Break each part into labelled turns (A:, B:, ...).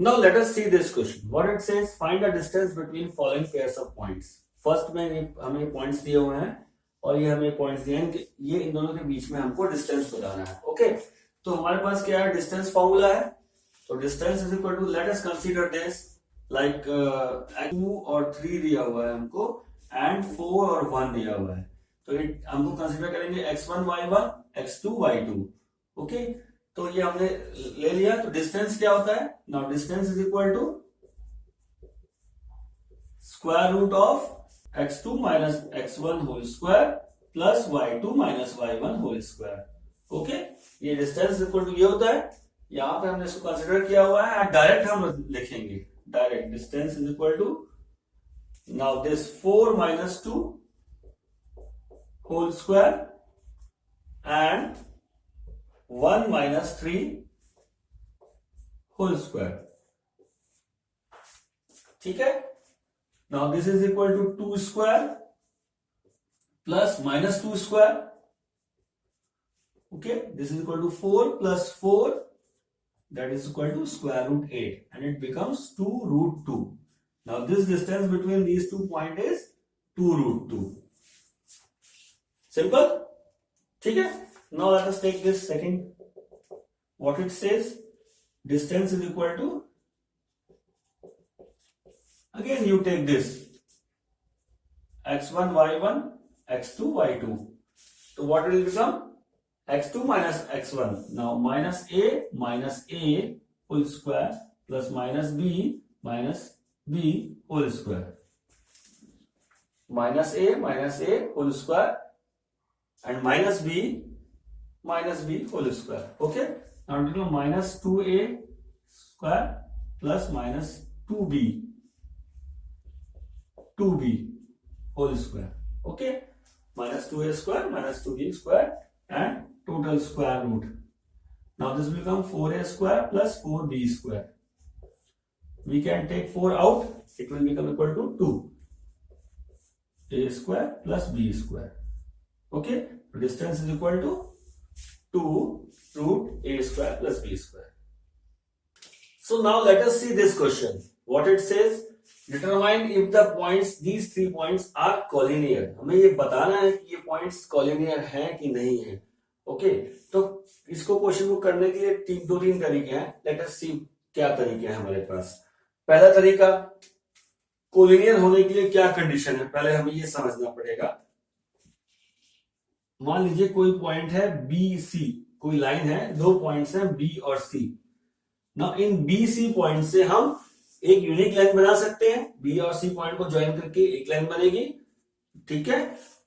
A: Now let us see this question. What it says, find the distance between following pairs of points. First में हमें points दिए हुए हैं और ये हमें पॉइंट्स दिए हैं कि ये इन दोनों के बीच में हमको डिस्टेंस बताना है. ओके, तो हमारे पास क्या है, डिस्टेंस फॉर्मूला है. तो distance is equal to, let us consider this like 2 और 3 दिया हुआ है हमको एंड 4 और 1 दिया हुआ है. तो ये हमको कंसीडर करेंगे x1 y1 x2 y2. Okay, तो ये हमने ले लिया. तो डिस्टेंस क्या होता है, now distance is equal to square root of x2 minus x1 whole square plus y2 minus y1 whole square. Okay, ये डिस्टेंस इक्वल टू ये होता है. यहां पे हमने इसको कंसीडर किया हुआ है. डायरेक्ट हम लिखेंगे, direct distance is equal to now this 4 minus 2 whole square and 1 minus 3 whole square. ठीक है. Now this is equal to 2 square plus minus 2 square. Okay, this is equal to 4 plus 4, that is equal to square root 8, and it becomes 2 root 2. Now this distance between these 2 points is 2 root 2. Simple. ठीक है. Now let us take this second. What it says, distance is equal to, again you take this x1 y1 x2 y2. So what will become, x2 minus x1. Now minus a whole square plus minus b whole square. Minus a whole square and minus b whole square. Okay, now it will minus 2a square plus minus 2b whole square. Okay, minus 2a square minus 2b square and total square root. Now this will become 4a square plus 4b square. We can take 4 out, it will become equal to 2 a square plus b square. Okay, distance is equal to 2 root a square plus b square. So now let us see this question. What it says, determine if the points, these 3 points are collinear. हमें ये बताना है कि ये points collinear हैं कि नहीं है. ओके, तो इसको क्वेश्चन को करने के लिए 2-3 तरीके हैं. लेट अस सी क्या तरीके हैं हमारे पास. पहला तरीका, कोलिनियर होने के लिए क्या कंडीशन है, पहले हमें ये समझना पड़ेगा. मान लीजिए कोई पॉइंट है बी सी, कोई लाइन है, 2 पॉइंट्स हैं बी और सी. ना इन बी सी पॉइंट से हम एक यूनिक लाइन बना सकते हैं. बी और सी पॉइंट को ज्वाइन करके एक लाइन बनेगी. ठीक है.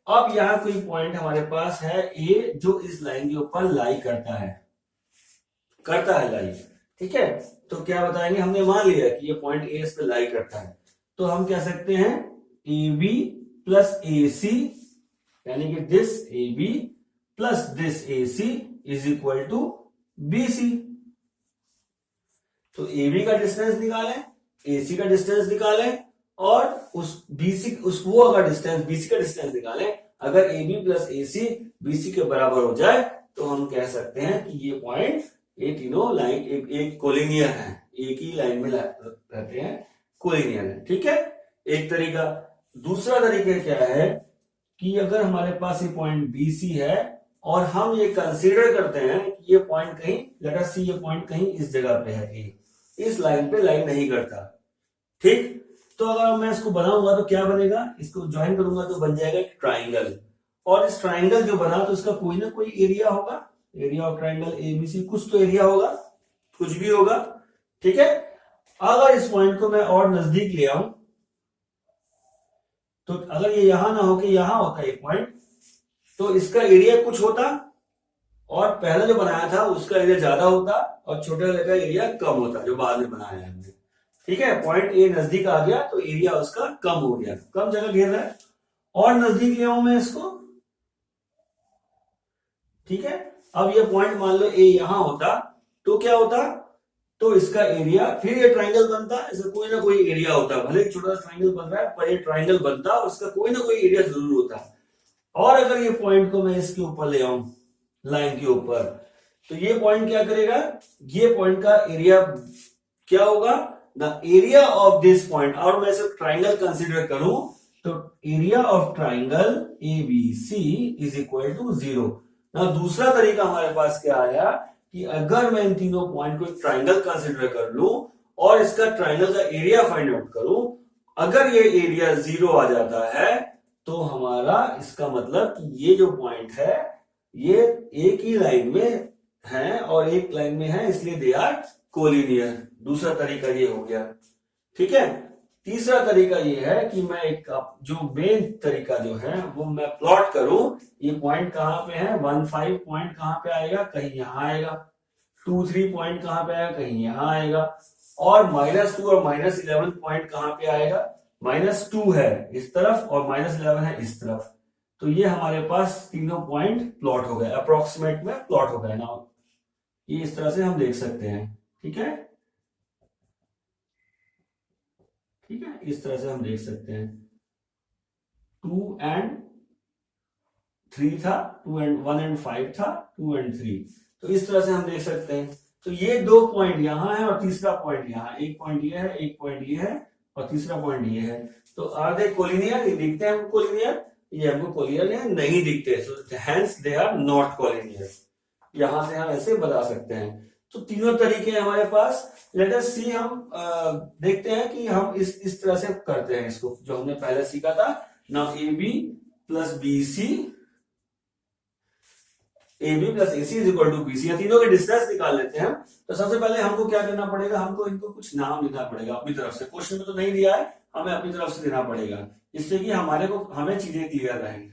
A: अब यहां कोई पॉइंट हमारे पास है ए, जो इस लाइन के ऊपर लाई करता है लाई. ठीक है, तो क्या बताएंगे, हमने मान लिया कि ये पॉइंट ए इस पे लाई करता है. तो हम कह सकते हैं A B plus A C, यानी कि this A B plus this A C is equal to B C. तो ए बी का डिस्टेंस निकालें, ए सी का डिस्टेंस निकालें और उस बीसी वो का डिस्टेंस बीसी का डिस्टेंस निकालें. अगर A B plus A C BC के बराबर हो जाए तो हम कह सकते हैं कि ये पॉइंट, ये तीनों लाइन एक कोलिनियर है, एक ही लाइन में रहते हैं, कोलिनियर है. ठीक है, एक तरीका. दूसरा तरीका क्या है कि अगर हमारे पास ये पॉइंट बी सी है और हम ये कंसीडर करते हैं कि ये पॉइंट कहीं, लेट अस सी, ये पॉइंट कहीं इस जगह पे है, इस लाइन पे लाइन नहीं करता. ठीक, तो अगर मैं इसको बनाऊंगा तो क्या बनेगा, इसको ज्वाइन करूंगा तो बन जाएगा एक ट्राइंगल. और इस ट्राइंगल जो बना तो इसका कोई ना कोई एरिया होगा, एरिया ऑफ ट्राइंगल एबीसी, कुछ तो एरिया होगा, कुछ भी होगा. ठीक है. अगर इस पॉइंट को मैं और नजदीक ले आऊं, तो अगर ये यहां ना हो के यहां होता है पॉइंट, तो इसका एरिया कुछ होता और पहले जो बनाया था उसका एरिया ज्यादा होता और छोटे वाले का एरिया कम होता जो बाद में बनाया है हमने. ठीक है, पॉइंट ए नजदीक आ गया तो एरिया उसका कम हो गया, कम जगह घेर रहा है. और नजदीक ले आऊं मैं इसको. ठीक है, अब ये पॉइंट मान लो ए यहां होता तो क्या होता, तो इसका एरिया, फिर ये ट्राइंगल बनता, इसका कोई ना कोई एरिया होता. भले छोटा सा ट्राइंगल बन रहा है पर ये ट्राइंगल बनता और इसका कोई ना कोई एरिया जरूर होता. और अगर ये पॉइंट को मैं इसके ऊपर ले आऊं, लाइन के ऊपर, तो ये पॉइंट क्या करेगा, ये पॉइंट का एरिया क्या होगा, the area of this point, और मैं सिर्फ ट्राइंगल कंसिडर करूं तो area of triangle A B C is equal to 0। ना दूसरा तरीका हमारे पास क्या आया कि अगर मैं इन तीनों पॉइंट को एक ट्राइंगल कंसिडर कर लूं और इसका ट्राइंगल का एरिया फाइंड आउट करूं, अगर ये एरिया 0 आ जाता है तो हमारा इसका मतलब कि ये जो पॉइंट है ये एक ही लाइन में है और एक लाइन में है, इसलिए दे आर कोलिनियर। दूसरा तरीका ये हो गया, ठीक है। तीसरा तरीका ये है कि मैं एक जो मेन तरीका जो है वो मैं प्लॉट करूं, ये पॉइंट कहां पे है, 1 5 पॉइंट कहां पे आएगा, कहीं यहां आएगा, 2 3 पॉइंट कहां पे आएगा, कहीं यहां आएगा, और -2 और -11 पॉइंट कहां पे आएगा, -2 है इस तरफ और -11 है इस तरफ। तो ये हमारे पास तीनों पॉइंट प्लॉट हो गए, अप्रोक्सीमेट में प्लॉट हो गए ना, ये इस तरह से हम देख सकते हैं, ठीक है, ठीक है, इस तरह से हम देख सकते हैं। 2 and 3 था, 2 and 1 and 5 था, 2 and 3, तो इस तरह से हम देख सकते हैं। तो ये 2 पॉइंट यहां है और तीसरा पॉइंट यहां, एक पॉइंट ये है, एक पॉइंट ये है और तीसरा पॉइंट ये है। तो आर दे कोलिनियर, ये दिखते हैं हमको कोलिनियर, ये हमको कोलिनियर नहीं दिखते, so hence they are not collinear. यहां से हम ऐसे बता सकते हैं। तो तीनों तरीके हैं हमारे पास। लेट अस सी, हम देखते हैं कि हम इस तरह से करते हैं इसको, जो हमने पहले सीखा था ना, A B plus B C, A B plus A C is equal to B C, तीनों के डिस्टेंस निकाल लेते हैं। तो सबसे पहले हमको क्या करना पड़ेगा, हमको इनको कुछ नाम देना पड़ेगा अपनी तरफ से, क्वेश्चन में तो नहीं दिया है, हमें अपनी तरफ से देना पड़ेगा, जिससे कि हमें चीजें क्लियर रहें,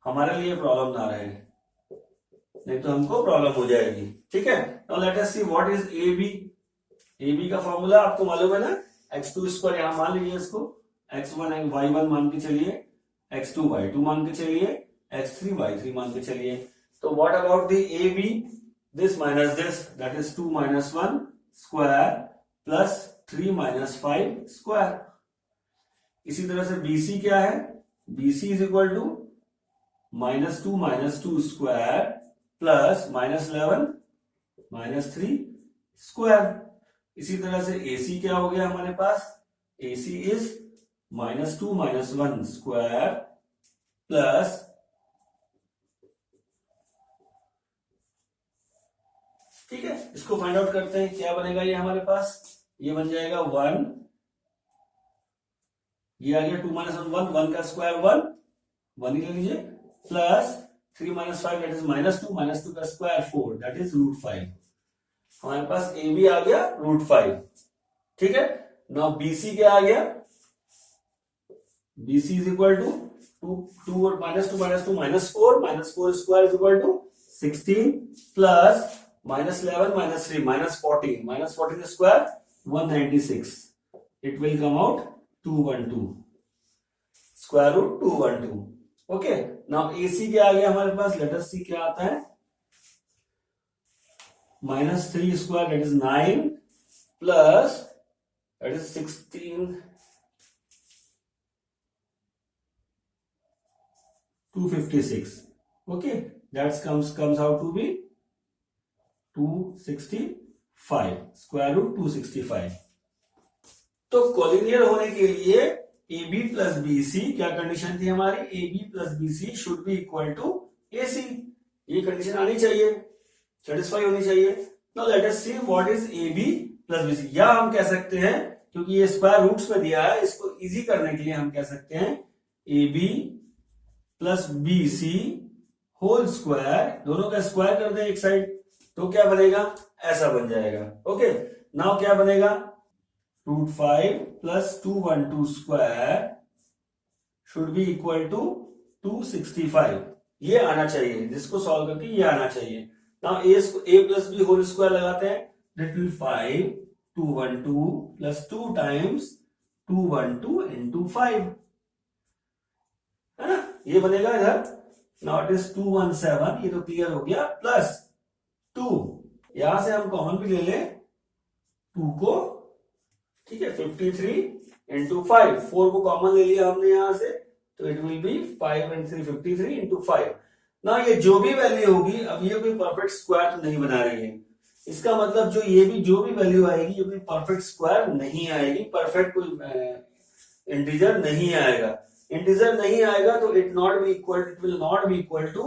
A: हमारे लिए प्रॉब्लम ना रहे, नहीं तो हमको प्रॉब्लम हो जाएगी, ठीक है। Now let us see what is A B. A B का फॉर्मूला आपको मालूम है ना, x2 स्क्वायर, यहां मान लीजिए इसको x1 y1 मान के चलिए, x2 y2 मान के चलिए, x3 y3 मान के चलिए। तो what about the A B, this minus this, that is 2 - 1 square plus 3 - 5 square. इसी तरह से BC क्या है, BC is equal to -2 - 2 square plus -11 -3 square. इसी तरह से AC क्या हो गया हमारे पास, AC इज -2 - 1 स्क्वायर प्लस, ठीक है, इसको फाइंड आउट करते हैं, क्या बनेगा ये हमारे पास, ये बन जाएगा 1, ये आ गया 2 - 1 1 का स्क्वायर 1 ही ले लीजिए, प्लस 3 - 5 दैट इज -2 का स्क्वायर 4 दैट इज √5। हमारे पास ए बी आ गया √5, ठीक है। नाउ BC क्या आ गया, BC इज इक्वल टू 2 और -2 -4 square is equal to 16 plus -11 -3 -14 square 196, it will come out 212, square root 212। Okay, now AC क्या आ गया हमारे पास, लेट अस सी क्या आता है, -3 square that is 9 plus that is 16 256। Okay, that comes out to be 265, square root 265। तो collinear होने के लिए A B plus B C, क्या कंडीशन थी हमारी, A B plus B C should be equal to A C, ये condition आनी चाहिए, सेटिस्फाई होनी चाहिए। Now let us see what is A B plus B C, या हम कह सकते हैं, क्योंकि ये स्क्वायर रूट्स में दिया है, इसको इजी करने के लिए हम कह सकते हैं A B plus B C whole square, दोनों का स्क्वायर कर दें एक साइड, तो क्या बनेगा, ऐसा बन जाएगा। ओके, नाउ क्या बनेगा, √5 plus 212 square should be equal to 265, ये आना चाहिए, जिसको सॉल्व करके ये आना चाहिए। Now a plus B whole square लगाते हैं, that will 5 212 plus 2 times 212 into 5, है ना, ये बनेगा इधर। नाउ इट इज 217, ये तो क्लियर हो गया, प्लस 2, यहां से हम कॉमन भी ले लें 2 को, ठीक है, 53 इंटू 5, 4 को कॉमन ले लिया हमने यहां से, तो it will be 5 and 3 53 into 5। ना ये जो भी वैल्यू होगी, अब ये कोई परफेक्ट स्क्वायर तो नहीं बना रही है, इसका मतलब जो भी वैल्यू आएगी ये कोई परफेक्ट स्क्वायर नहीं आएगी, परफेक्ट कोई इंटीजर नहीं आएगा। इंटीजर नहीं आएगा तो it will not be equal to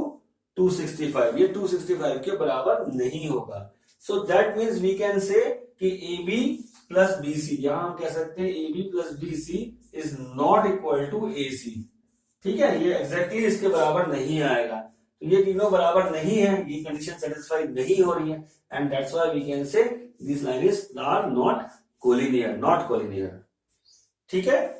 A: 265, ये 265 के बराबर नहीं होगा। So that means we can say कि A B plus B C, यहां हम कह सकते हैं A B plus B C is not equal to A C. ठीक है, ये एग्जैक्टली इसके बराबर नहीं आएगा, तो ये तीनों बराबर नहीं है, ये कंडीशन सेटिस्फाई नहीं हो रही है, and that's why we can say this line is are not collinear, not collinear. ठीक है।